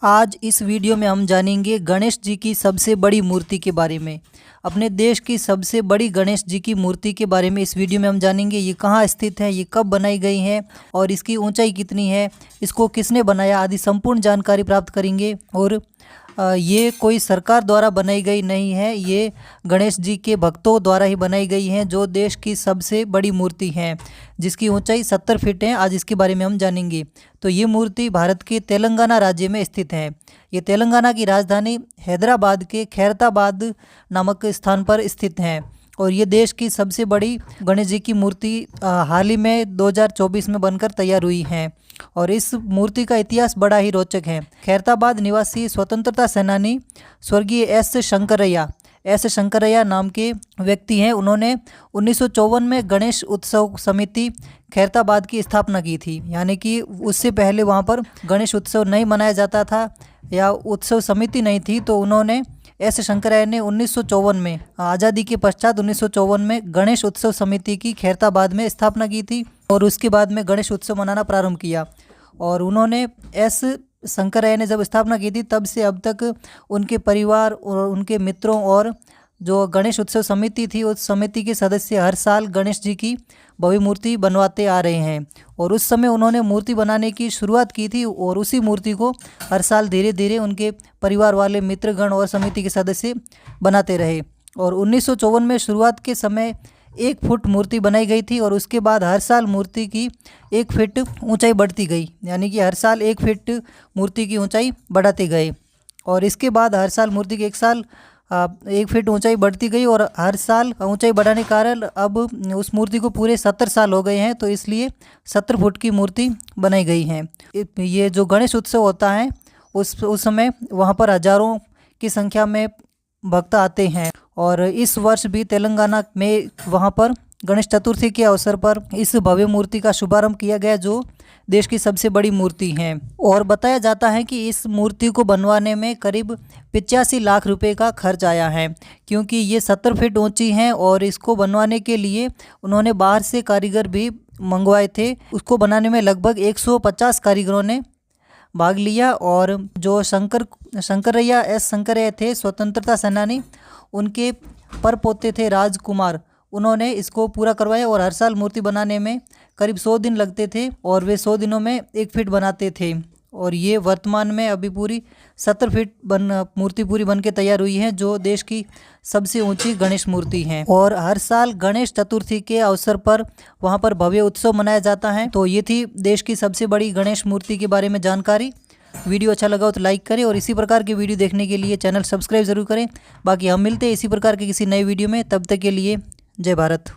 आज इस वीडियो में हम जानेंगे गणेश जी की सबसे बड़ी मूर्ति के बारे में। अपने देश की सबसे बड़ी गणेश जी की मूर्ति के बारे में इस वीडियो में हम जानेंगे। ये कहाँ स्थित है, ये कब बनाई गई है और इसकी ऊंचाई कितनी है, इसको किसने बनाया आदि संपूर्ण जानकारी प्राप्त करेंगे। और ये कोई सरकार द्वारा बनाई गई नहीं है, ये गणेश जी के भक्तों द्वारा ही बनाई गई है, जो देश की सबसे बड़ी मूर्ति है जिसकी ऊंचाई 70 फीट है। आज इसके बारे में हम जानेंगे। तो ये मूर्ति भारत के तेलंगाना राज्य में स्थित है। ये तेलंगाना की राजधानी हैदराबाद के खैरताबाद नामक स्थान पर स्थित है और ये देश की सबसे बड़ी गणेश जी की मूर्ति हाल ही में 2024 में बनकर तैयार हुई है। और इस मूर्ति का इतिहास बड़ा ही रोचक है। खैरताबाद निवासी स्वतंत्रता सेनानी स्वर्गीय एस शंकरैया नाम के व्यक्ति हैं। उन्होंने 1954 में गणेश उत्सव समिति खैरताबाद की स्थापना की थी। यानी कि उससे पहले वहाँ पर गणेश उत्सव नहीं मनाया जाता था या उत्सव समिति नहीं थी। तो उन्होंने एस शंकरैया ने 1954 में आज़ादी के पश्चात 1954 में गणेश उत्सव समिति की खैरताबाद में स्थापना की थी और उसके बाद में गणेश उत्सव मनाना प्रारंभ किया। और उन्होंने एस शंकरैया ने जब स्थापना की थी तब से अब तक उनके परिवार और उनके मित्रों और जो गणेश उत्सव समिति थी उस समिति के सदस्य हर साल गणेश जी की भव्य मूर्ति बनवाते आ रहे हैं। और उस समय उन्होंने मूर्ति बनाने की शुरुआत की थी और उसी मूर्ति को हर साल धीरे धीरे उनके परिवार वाले मित्रगण और समिति के सदस्य बनाते रहे। और 1954 में शुरुआत के समय 1 फुट मूर्ति बनाई गई थी और उसके बाद हर साल मूर्ति की 1 फीट ऊंचाई बढ़ती गई। यानी कि हर साल 1 फीट मूर्ति की ऊंचाई बढ़ाते गए और इसके बाद हर साल मूर्ति की 1 फीट ऊंचाई बढ़ती गई और हर साल ऊंचाई बढ़ाने के कारण अब उस मूर्ति को पूरे 70 साल हो गए हैं। तो इसलिए 70 फुट की मूर्ति बनाई गई है। ये जो गणेश उत्सव होता है उस समय वहाँ पर हजारों की संख्या में भक्त आते हैं। और इस वर्ष भी तेलंगाना में वहाँ पर गणेश चतुर्थी के अवसर पर इस भव्य मूर्ति का शुभारंभ किया गया जो देश की सबसे बड़ी मूर्ति है। और बताया जाता है कि इस मूर्ति को बनवाने में करीब 85 लाख रुपए का खर्च आया है, क्योंकि ये 70 फीट ऊंची है और इसको बनवाने के लिए उन्होंने बाहर से कारीगर भी मंगवाए थे। उसको बनाने में लगभग 150 कारीगरों ने भाग लिया और जो शंकरैया थे स्वतंत्रता सेनानी, उनके परपोते थे राजकुमार, उन्होंने इसको पूरा करवाया। और हर साल मूर्ति बनाने में करीब 100 दिन लगते थे और वे 100 दिनों में 1 फीट बनाते थे। और ये वर्तमान में अभी पूरी 70 फीट मूर्ति पूरी बन के तैयार हुई है जो देश की सबसे ऊंची गणेश मूर्ति है। और हर साल गणेश चतुर्थी के अवसर पर वहाँ पर भव्य उत्सव मनाया जाता है। तो ये थी देश की सबसे बड़ी गणेश मूर्ति के बारे में जानकारी। वीडियो अच्छा लगा हो तो लाइक करें और इसी प्रकार की वीडियो देखने के लिए चैनल सब्सक्राइब जरूर करें। बाकी हम मिलते हैं इसी प्रकार के किसी नए वीडियो में, तब तक के लिए जय भारत।